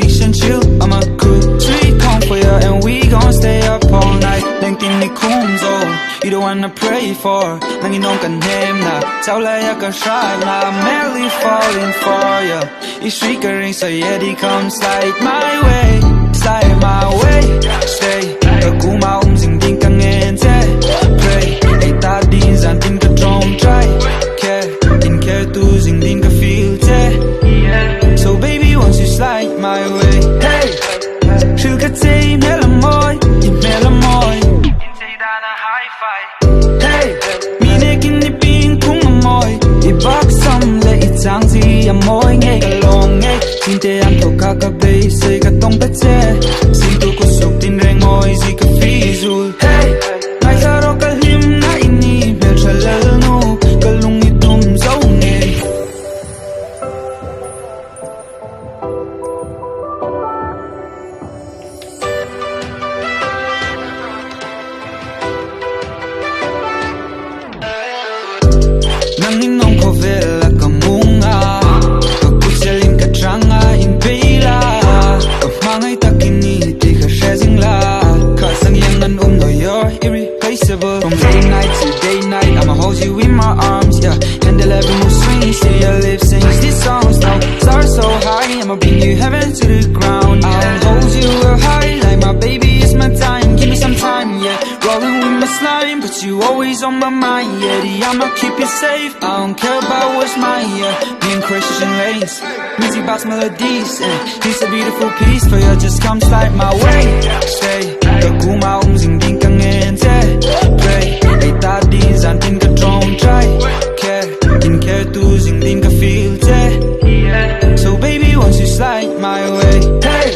beach and chill. I'm a cool sweet home for you, and we gon' stay up all night. Length in the coons, oh, you the one I pray for. Nang inong ka name na, tao laya ka shine na. I'm madly falling for you. You shriek a ring, so yeah, they come slide my way, slide my way. Stay, ka kuma sing ding ka ngente. Pray, ay ta din zan din ka drum try. Care, din care tu sing din ka feel te. So baby, once you slide my way, hey, she'll get say mela moy, mela moy. Hey, mi ne kin ni pin kung amoy. I bak sam le I chang si amoy ngay ka long ngay. Tinte am to kakabay say ka tong ta che. Sinto ko suk tin reng moy si ka fizul. Hey, ngay saro ka him na ini bel sa lalnu. Kalung itum zau ngay. Nang inong ko vela ka munga, pagkuselin ka tranga in pila. Pagmangay takiniti ka shazing la. Kasang yangan no, you're irreplaceable. From day night to day night, I'ma hold you in my arms, yeah. Handle every move swing, see your lips sing these songs now. Stars so high, I'ma bring you heaven to the ground. I'll hold you up high, like my baby, it's my time. Give me some time, yeah. Rolling with my slime, but you always on my mind, yeah. I'ma keep you safe, I don't care about what's mine, yeah. Me and Christian lanes, music box melodies, and it's a beautiful piece for you, just come slide my way. Stay, ka kuma sing din ka ngente. Pray, ay ta din zan din ka drum try. Care, din care tu sing din ka feel te. So baby, once you slide my way, hey,